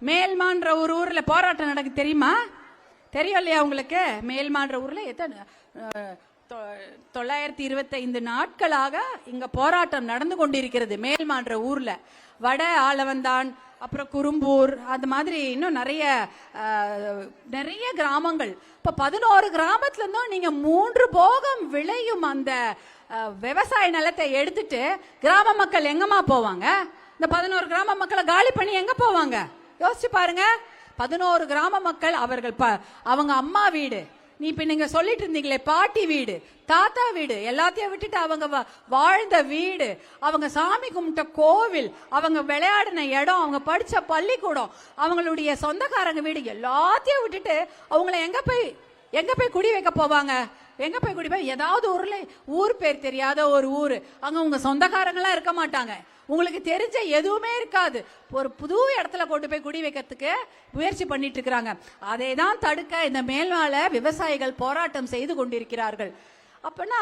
மேல்மான்ற ஒரு ஊர்ல போராட்டம் நடக்கு தெரியுமா? தெரியும் இல்லையா உங்களுக்கு? மேல்மான்ற ஊர்ல எத்தனை 925 நாட்களாக இங்க போராட்டம் நடந்து கொண்டிருக்கிறது. மேல்மான்ற ஊர்ல வட ஆளவந்தான், அப்புறம் குறும்பூர், அது மாதிரி இன்னும் நிறைய கிராமங்கள். இப்ப 11 கிராமத்துல இருந்தும் நீங்க 3 போகம் விளையும் அந்த விவசாய நிலத்தை எடுத்துட்டு கிராம மக்கள் எங்கம்மா போவாங்க? இந்த 11 கிராம மக்களை காலி பண்ணி எங்க போவாங்க? யோசிச்சு பாருங்க. 11 கிராம மக்கள் அவங்க அம்மா வீடு, நீங்க சொல்லிட்டு இருந்தீங்களே பாட்டி வீடு, தாத்தா வீடு, எல்லாத்தையும் விட்டுட்டு அவங்க வாழ்ந்த வீடு, அவங்க சாமி கும்பிட்ட கோவில், அவங்க விளையாடின இடம், அவங்க படிச்ச பள்ளிக்கூடம், அவங்களுடைய சொந்தக்காரங்க வீடு எல்லாத்தையும் விட்டுட்டு அவங்கள எங்க போய் குடி வைக்க போவாங்க? எங்க போய் குடி போய் ஏதாவது ஊர் பேர் தெரியாத ஒரு ஊரு, அங்க உங்க சொந்தக்காரங்களாம் இருக்க மாட்டாங்க, உங்களுக்கு தெரிஞ்ச எதுவுமே இருக்காது. ஒரு புது இடத்துல கொண்டு போய் குடி வைக்கிறதுக்கு முயற்சி பண்ணிட்டு இருக்கிறாங்க. அதை தான் தடுக்க இந்த மேல்மால விவசாயிகள் போராட்டம் செய்து கொண்டிருக்கிறார்கள். அப்பனா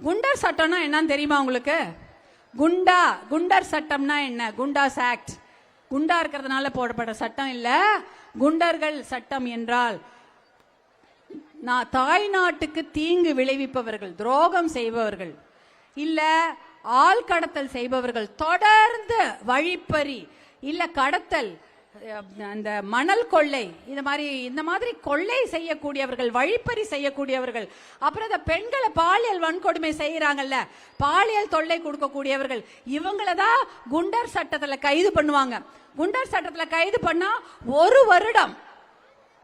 குண்டர் சட்டம்னா என்னன்னு தெரியுமா உங்களுக்கு? குண்டர் சட்டம்னா என்ன? குண்டாஸ் ஆக்ட். குண்டா இருக்கிறதுனால போடப்பட்ட சட்டம் இல்ல. குண்டர்கள் சட்டம் என்றால் தாய் நாட்டுக்கு தீங்கு விளைவிப்பவர்கள், துரோகம் செய்பவர்கள், இல்ல ஆள் கடத்தல் செய்பவர்கள், தொடர்ந்து வழிப்பறி இல்ல கடத்தல், அந்த மணல் கொள்ளை, இந்த மாதிரி கொள்ளை செய்யக்கூடியவர்கள், வழிப்பறி செய்யக்கூடியவர்கள், அப்புறம் இந்த பெண்களை பாலியல் வன்கொடுமை செய்யறாங்கல்ல, பாலியல் தொல்லை கொடுக்கக்கூடியவர்கள், இவங்களதான் குண்டர் சட்டத்துல கைது பண்ணுவாங்க. குண்டர் சட்டத்துல கைது பண்ணா 1 வருடம்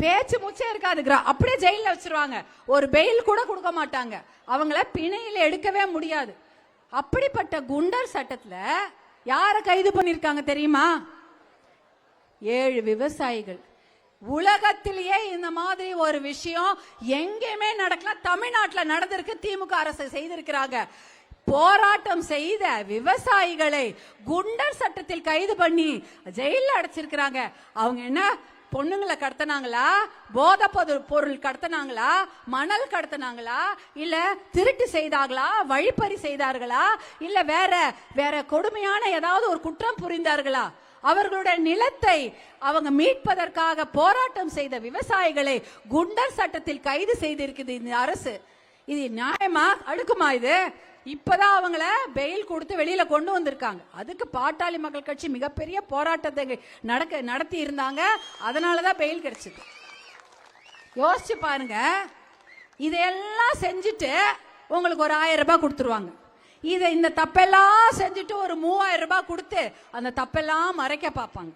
பேச்சு மூச்சே இருக்காது, அப்படியே ஜெயில வச்சிருவாங்க. ஒரு பெயில் கூட கொடுக்க மாட்டாங்க, அவங்கள பிணையில எடுக்கவே முடியாது. அப்படிப்பட்ட குண்டர் சட்டத்துல யார கைது பண்ணிருக்காங்க தெரியுமா? 7 விவசாயிகள். உலகத்திலேயே இந்த மாதிரி ஒரு விஷயம் எங்கேயுமே நடக்கல. தமிழ்நாட்டில் நடந்திருக்கு. திமுக அரசு செய்திருக்கிறாங்க. போராட்டம் செய்த விவசாயிகளை குண்டர் சட்டத்தில் கைது பண்ணி ஜெயில அடைச்சிருக்கிறாங்க. அவங்க என்ன பொண்ணுங்களை கடத்தினாங்களா, போதை பொருள் கடத்தினாங்களா, மணல் கடத்தினாங்களா, இல்ல திருட்டு செய்தார்களா, வழிப்பறி செய்தார்களா, இல்ல வேற கொடுமையான ஏதாவது ஒரு குற்றம் புரிந்தார்களா? அவர்களுடைய நிலத்தை அவங்க மீட்பதற்காக போராட்டம் செய்த விவசாயிகளை குண்டர் சட்டத்தில் கைது செய்திருக்குது இந்த அரசு. இது நியாயமா? அடுக்குமா இது? இப்பதான் அவங்கள பெயில் கொடுத்து வெளியில கொண்டு வந்திருக்காங்க. அதுக்கு பாட்டாளி மக்கள் கட்சி மிகப்பெரிய போராட்டத்தை நடத்தி இருந்தாங்க. அதனாலதான் பெயில் கிடைச்சது. யோசிச்சு பாருங்க. இதையெல்லாம் செஞ்சுட்டு உங்களுக்கு ஒரு 1000 ரூபாய் கொடுத்துருவாங்க. இந்த தப்பெல்லாம் செஞ்சுட்டு ஒரு 3000 ரூபாய் கொடுத்து அந்த தப்பெல்லாம் மறைக்க பார்ப்பாங்க.